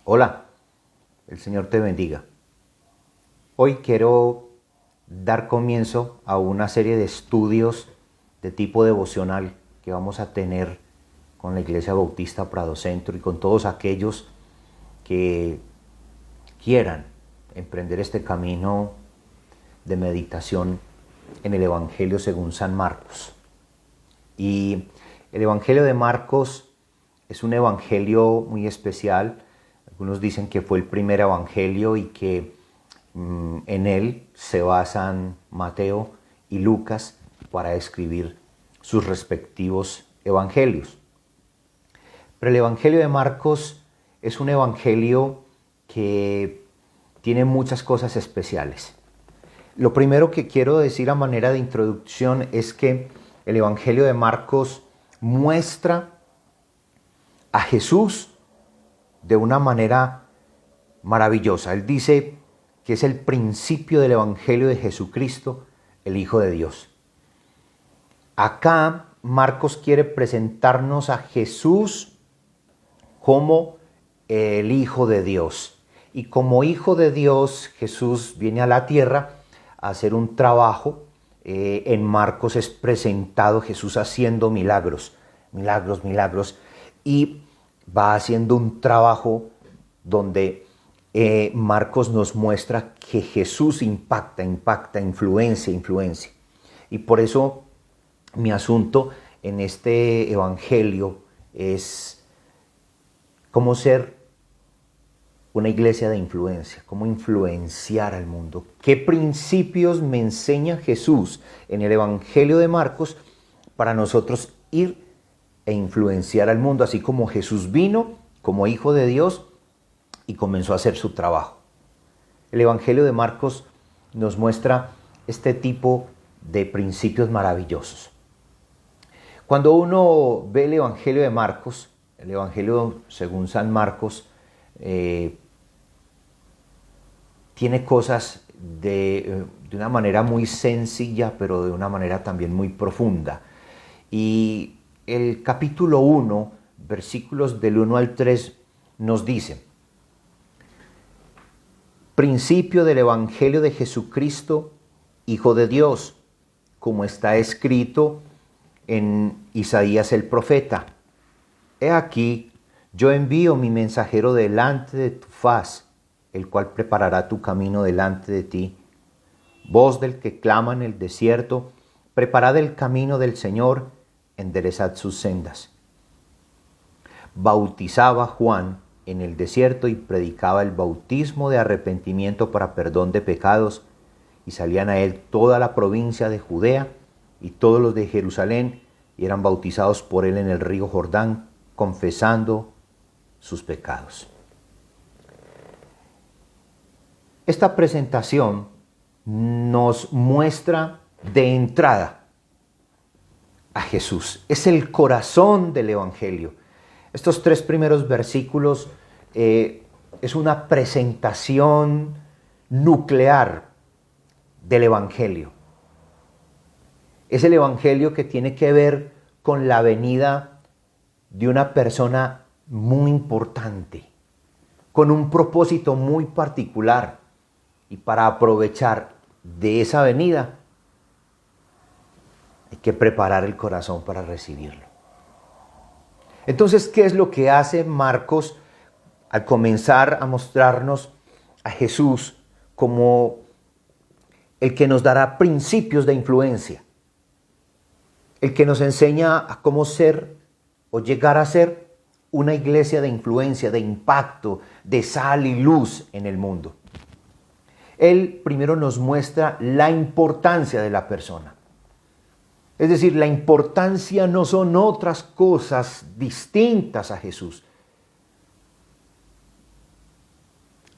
Hola, el Señor te bendiga. Hoy quiero dar comienzo a una serie de estudios de tipo devocional que vamos a tener con la Iglesia Bautista Prado Centro y con todos aquellos que quieran emprender este camino de meditación en el Evangelio según San Marcos. Y el Evangelio de Marcos es un evangelio muy especial. Algunos dicen que fue el primer evangelio y que en él se basan Mateo y Lucas para escribir sus respectivos evangelios. Pero el Evangelio de Marcos es un evangelio que tiene muchas cosas especiales. Lo primero que quiero decir a manera de introducción es que el Evangelio de Marcos muestra a Jesús de una manera maravillosa. Él dice que es el principio del Evangelio de Jesucristo, el Hijo de Dios. Acá Marcos quiere presentarnos a Jesús como el Hijo de Dios. Y como Hijo de Dios, Jesús viene a la tierra a hacer un trabajo. En Marcos es presentado Jesús haciendo milagros, y va haciendo un trabajo donde Marcos nos muestra que Jesús impacta, influencia. Y por eso mi asunto en este evangelio es cómo ser una iglesia de influencia, cómo influenciar al mundo. ¿Qué principios me enseña Jesús en el evangelio de Marcos para nosotros ir e influenciar al mundo, así como Jesús vino como Hijo de Dios y comenzó a hacer su trabajo? El Evangelio de Marcos nos muestra este tipo de principios maravillosos. Cuando uno ve el Evangelio de Marcos, el Evangelio según San Marcos, tiene cosas de una manera muy sencilla, pero de una manera también muy profunda. Y el capítulo 1, versículos del 1 al 3, nos dice: principio del Evangelio de Jesucristo, Hijo de Dios, como está escrito en Isaías el profeta. He aquí, yo envío mi mensajero delante de tu faz, el cual preparará tu camino delante de ti. Voz del que clama en el desierto, preparad el camino del Señor, enderezad sus sendas. Bautizaba Juan en el desierto y predicaba el bautismo de arrepentimiento para perdón de pecados, y salían a él toda la provincia de Judea y todos los de Jerusalén, y eran bautizados por él en el río Jordán, confesando sus pecados. Esta presentación nos muestra de entrada a Jesús. Es el corazón del Evangelio. Estos 3 primeros versículos es una presentación nuclear del Evangelio. Es el Evangelio que tiene que ver con la venida de una persona muy importante, con un propósito muy particular. Y para aprovechar de esa venida, hay que preparar el corazón para recibirlo. Entonces, ¿qué es lo que hace Marcos al comenzar a mostrarnos a Jesús como el que nos dará principios de influencia? El que nos enseña a cómo ser o llegar a ser una iglesia de influencia, de impacto, de sal y luz en el mundo. Él primero nos muestra la importancia de la persona. Es decir, la importancia no son otras cosas distintas a Jesús.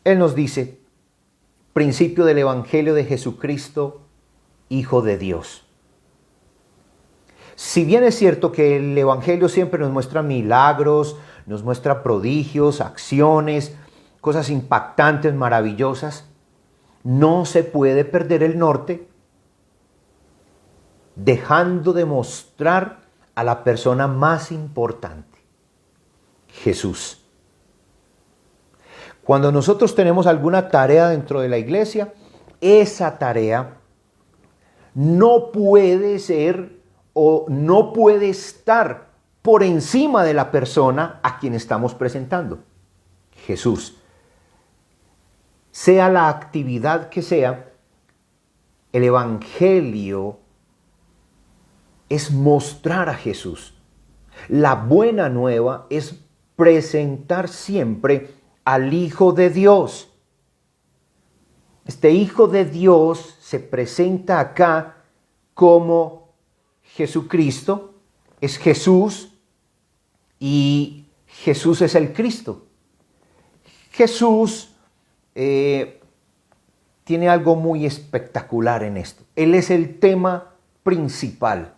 Él nos dice, principio del Evangelio de Jesucristo, Hijo de Dios. Si bien es cierto que el Evangelio siempre nos muestra milagros, nos muestra prodigios, acciones, cosas impactantes, maravillosas, no se puede perder el norte dejando de mostrar a la persona más importante, Jesús. Cuando nosotros tenemos alguna tarea dentro de la iglesia, esa tarea no puede ser o no puede estar por encima de la persona a quien estamos presentando. Jesús. Sea la actividad que sea, el Evangelio es mostrar a Jesús. La buena nueva es presentar siempre al Hijo de Dios. Este Hijo de Dios se presenta acá como Jesucristo, es Jesús y Jesús es el Cristo. Jesús tiene algo muy espectacular en esto. Él es el tema principal.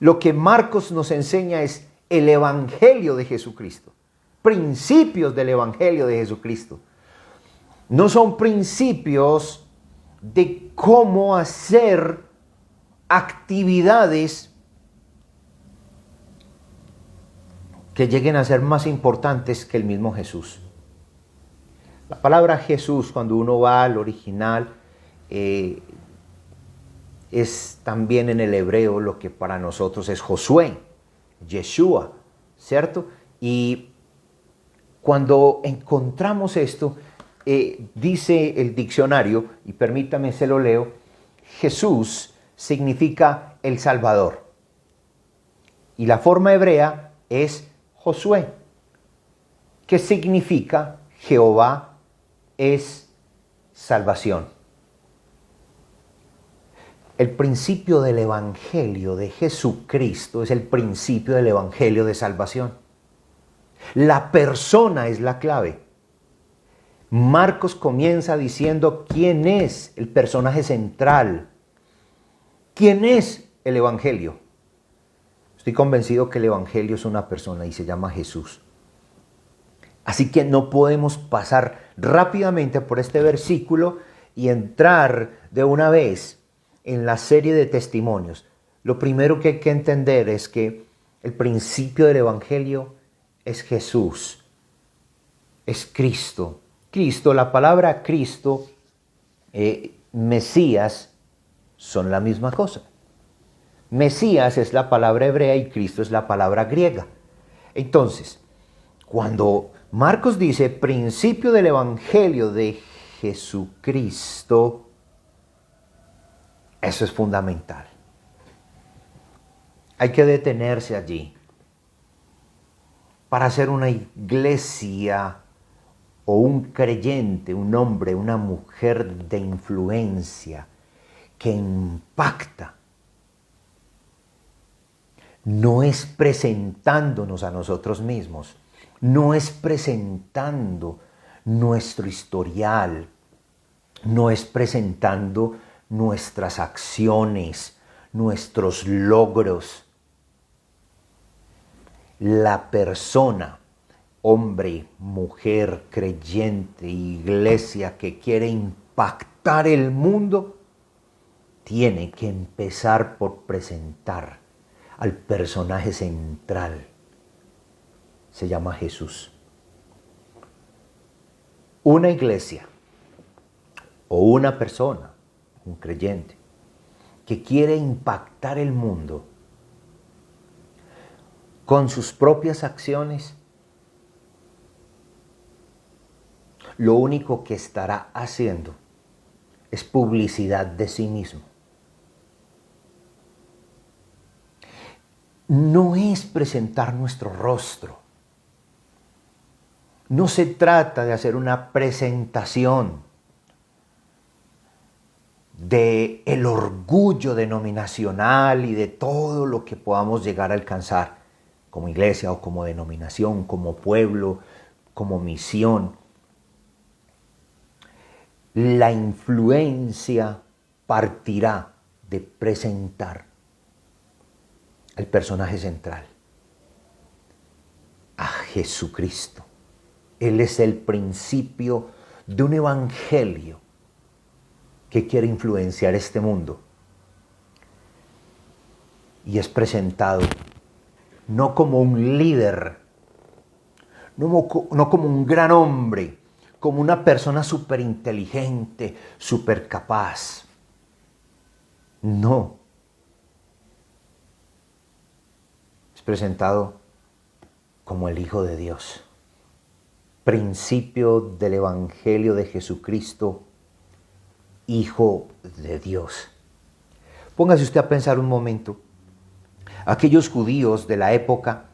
Lo que Marcos nos enseña es el Evangelio de Jesucristo, principios del Evangelio de Jesucristo. No son principios de cómo hacer actividades que lleguen a ser más importantes que el mismo Jesús. La palabra Jesús, cuando uno va al original, es también en el hebreo lo que para nosotros es Josué, Yeshua, ¿cierto? Y cuando encontramos esto, dice el diccionario, y permítame se lo leo, Jesús significa el Salvador. Y la forma hebrea es Josué, que significa Jehová es salvación. El principio del Evangelio de Jesucristo es el principio del Evangelio de salvación. La persona es la clave. Marcos comienza diciendo quién es el personaje central. ¿Quién es el Evangelio? Estoy convencido que el Evangelio es una persona y se llama Jesús. Así que no podemos pasar rápidamente por este versículo y entrar de una vez en la serie de testimonios. Lo primero que hay que entender es que el principio del Evangelio es Jesús, es Cristo. Cristo, la palabra Cristo, Mesías, son la misma cosa. Mesías es la palabra hebrea y Cristo es la palabra griega. Entonces, cuando Marcos dice principio del Evangelio de Jesucristo, eso es fundamental. Hay que detenerse allí para ser una iglesia o un creyente, un hombre, una mujer de influencia que impacta. No es presentándonos a nosotros mismos, no es presentando nuestro historial, no es presentando nuestras acciones, nuestros logros. La persona, hombre, mujer, creyente, iglesia que quiere impactar el mundo, tiene que empezar por presentar al personaje central. Se llama Jesús. Una iglesia o una persona, un creyente, que quiere impactar el mundo con sus propias acciones, lo único que estará haciendo es publicidad de sí mismo. No es presentar nuestro rostro. No se trata de hacer una presentación de el orgullo denominacional y de todo lo que podamos llegar a alcanzar como iglesia o como denominación, como pueblo, como misión. La influencia partirá de presentar al personaje central, a Jesucristo. Él es el principio de un evangelio que quiere influenciar este mundo. Y es presentado no como un líder, no como un gran hombre, como una persona súper inteligente, súper capaz. No. Es presentado como el Hijo de Dios. Principio del Evangelio de Jesucristo, Hijo de Dios. Póngase usted a pensar un momento. Aquellos judíos de la época,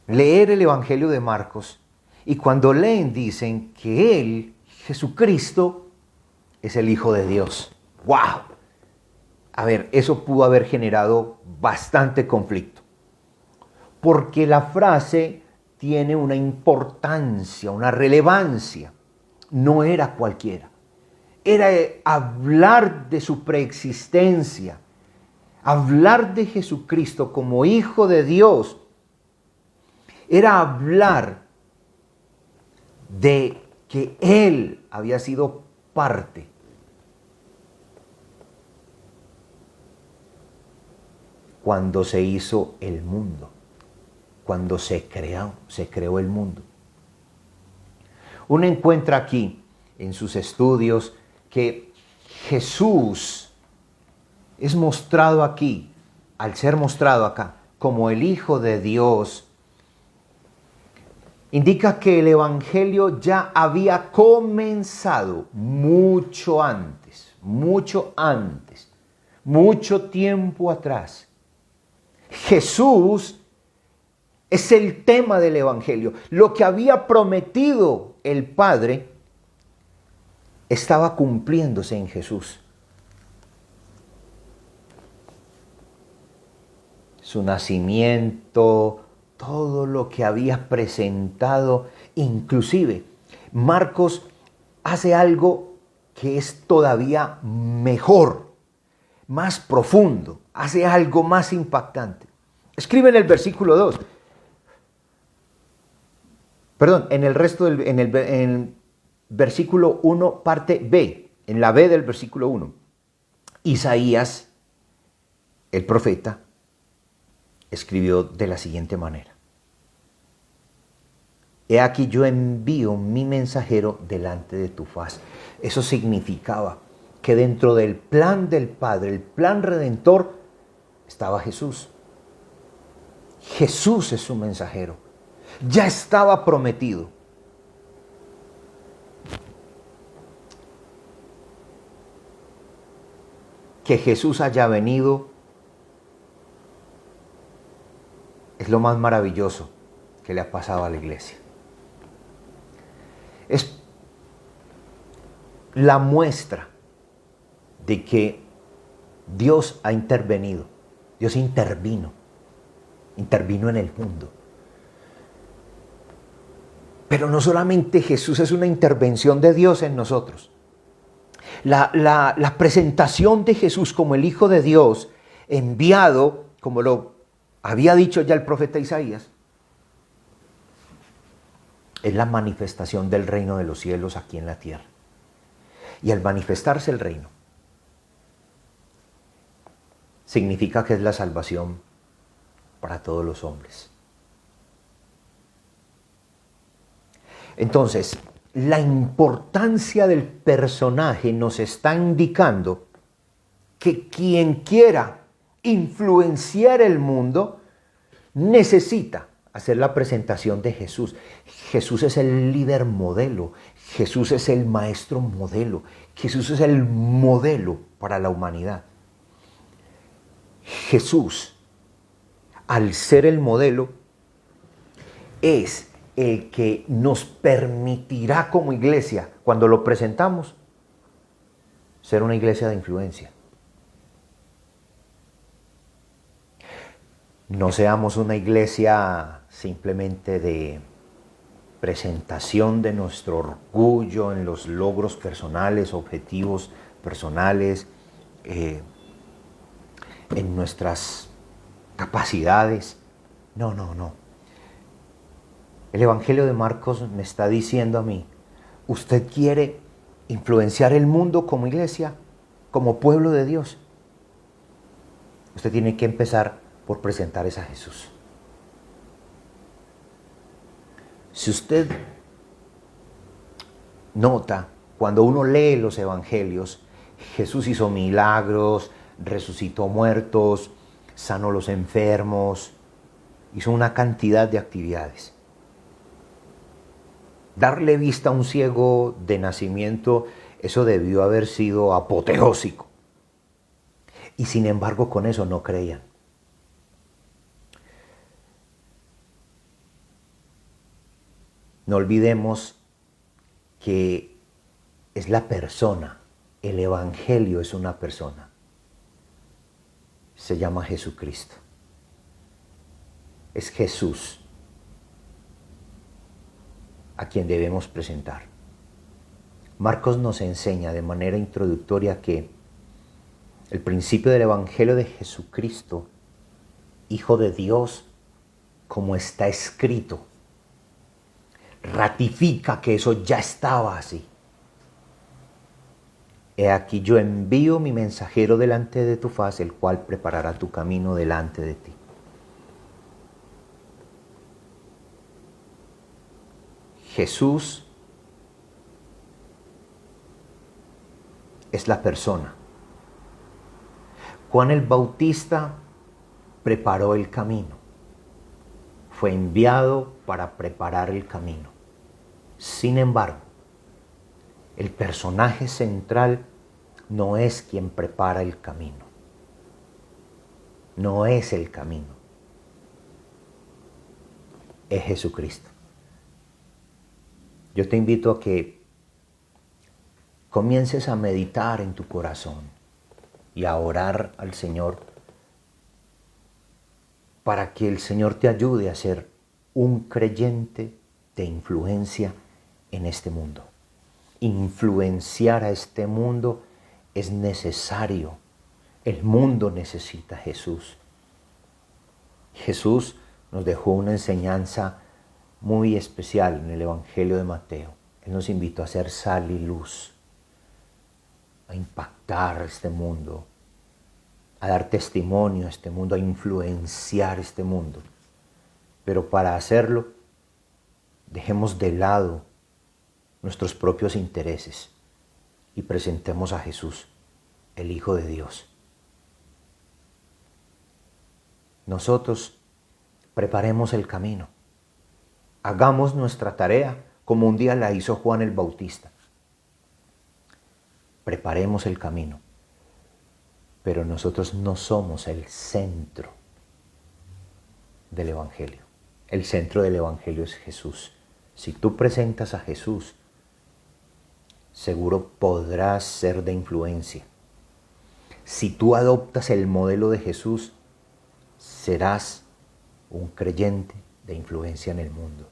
leer el Evangelio de Marcos, y cuando leen dicen que Él, Jesucristo, es el Hijo de Dios. ¡Wow! A ver, eso pudo haber generado bastante conflicto. Porque la frase tiene una importancia, una relevancia. No era cualquiera. Era hablar de su preexistencia. Hablar de Jesucristo como Hijo de Dios. Era hablar de que Él había sido parte cuando se hizo el mundo, cuando se creó el mundo. Uno encuentra aquí en sus estudios que Jesús es mostrado aquí, al ser mostrado acá, como el Hijo de Dios. Indica que el Evangelio ya había comenzado mucho antes, mucho tiempo atrás. Jesús es el tema del Evangelio. Lo que había prometido el Padre estaba cumpliéndose en Jesús. Su nacimiento, todo lo que había presentado, inclusive Marcos hace algo que es todavía mejor, más profundo, hace algo más impactante. Escribe en el versículo 2. Perdón, en el versículo 1, parte B, en la B del versículo 1. Isaías, el profeta, escribió de la siguiente manera. He aquí yo envío mi mensajero delante de tu faz. Eso significaba que dentro del plan del Padre, el plan redentor, estaba Jesús. Jesús es su mensajero. Ya estaba prometido. Que Jesús haya venido es lo más maravilloso que le ha pasado a la iglesia. Es la muestra de que Dios ha intervenido. Dios intervino en el mundo. Pero no solamente Jesús es una intervención de Dios en nosotros. La presentación de Jesús como el Hijo de Dios, enviado, como lo había dicho ya el profeta Isaías, es la manifestación del reino de los cielos aquí en la tierra. Y al manifestarse el reino, significa que es la salvación para todos los hombres. Entonces, la importancia del personaje nos está indicando que quien quiera influenciar el mundo necesita hacer la presentación de Jesús. Jesús es el líder modelo, Jesús es el maestro modelo, Jesús es el modelo para la humanidad. Jesús, al ser el modelo, es el que nos permitirá como iglesia, cuando lo presentamos, ser una iglesia de influencia. No seamos una iglesia simplemente de presentación de nuestro orgullo en los logros personales, objetivos personales, en nuestras capacidades. No. El Evangelio de Marcos me está diciendo a mí, ¿usted quiere influenciar el mundo como iglesia, como pueblo de Dios? Usted tiene que empezar por presentar a Jesús. Si usted nota, cuando uno lee los evangelios, Jesús hizo milagros, resucitó muertos, sanó los enfermos, hizo una cantidad de actividades. Darle vista a un ciego de nacimiento, eso debió haber sido apoteósico. Y sin embargo, con eso no creían. No olvidemos que es la persona, el evangelio es una persona. Se llama Jesucristo. Es Jesús a quien debemos presentar. Marcos nos enseña de manera introductoria que el principio del evangelio de Jesucristo, Hijo de Dios, como está escrito, ratifica que eso ya estaba así. He aquí yo envío mi mensajero delante de tu faz, el cual preparará tu camino delante de ti. Jesús es la persona. Juan el Bautista preparó el camino. Fue enviado para preparar el camino. Sin embargo, el personaje central no es quien prepara el camino. No es el camino. Es Jesucristo. Yo te invito a que comiences a meditar en tu corazón y a orar al Señor para que el Señor te ayude a ser un creyente de influencia en este mundo. Influenciar a este mundo es necesario. El mundo necesita a Jesús. Jesús nos dejó una enseñanza muy especial en el Evangelio de Mateo. Él nos invitó a ser sal y luz, a impactar este mundo, a dar testimonio a este mundo, a influenciar este mundo. Pero para hacerlo, dejemos de lado nuestros propios intereses y presentemos a Jesús, el Hijo de Dios. Nosotros preparemos el camino. Hagamos nuestra tarea como un día la hizo Juan el Bautista. Preparemos el camino. Pero nosotros no somos el centro del Evangelio. El centro del Evangelio es Jesús. Si tú presentas a Jesús, seguro podrás ser de influencia. Si tú adoptas el modelo de Jesús, serás un creyente de influencia en el mundo,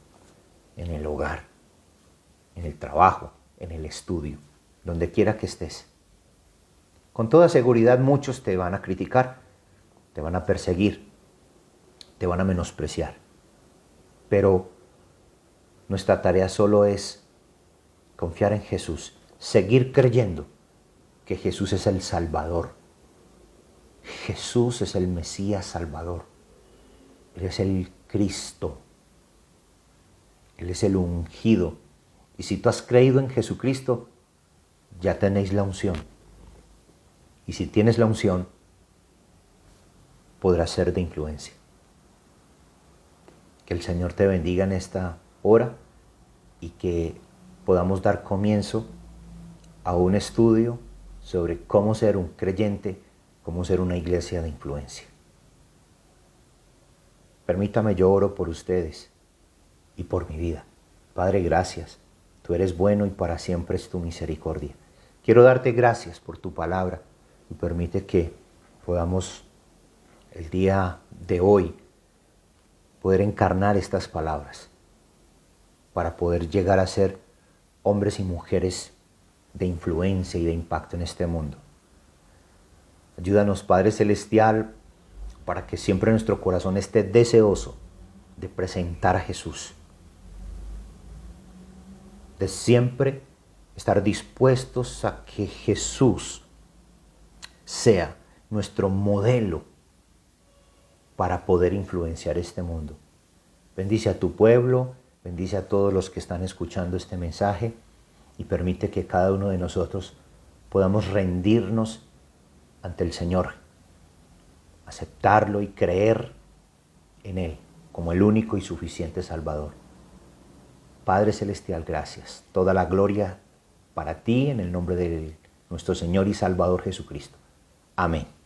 en el hogar, en el trabajo, en el estudio, donde quiera que estés. Con toda seguridad muchos te van a criticar, te van a perseguir, te van a menospreciar. Pero nuestra tarea solo es confiar en Jesús, seguir creyendo que Jesús es el Salvador. Jesús es el Mesías Salvador. Él es el Cristo. Él es el ungido. Y si tú has creído en Jesucristo, ya tenéis la unción. Y si tienes la unción, podrás ser de influencia. Que el Señor te bendiga en esta hora y que podamos dar comienzo a un estudio sobre cómo ser un creyente, cómo ser una iglesia de influencia. Permítame, yo oro por ustedes y por mi vida. Padre, gracias. Tú eres bueno y para siempre es tu misericordia. Quiero darte gracias por tu palabra y permite que podamos el día de hoy poder encarnar estas palabras para poder llegar a ser hombres y mujeres de influencia y de impacto en este mundo. Ayúdanos, Padre Celestial, para que siempre nuestro corazón esté deseoso de presentar a Jesús, de siempre estar dispuestos a que Jesús sea nuestro modelo para poder influenciar este mundo. Bendice a tu pueblo, bendice a todos los que están escuchando este mensaje y permite que cada uno de nosotros podamos rendirnos ante el Señor, aceptarlo y creer en Él como el único y suficiente Salvador. Padre Celestial, gracias. Toda la gloria para ti en el nombre de nuestro Señor y Salvador Jesucristo. Amén.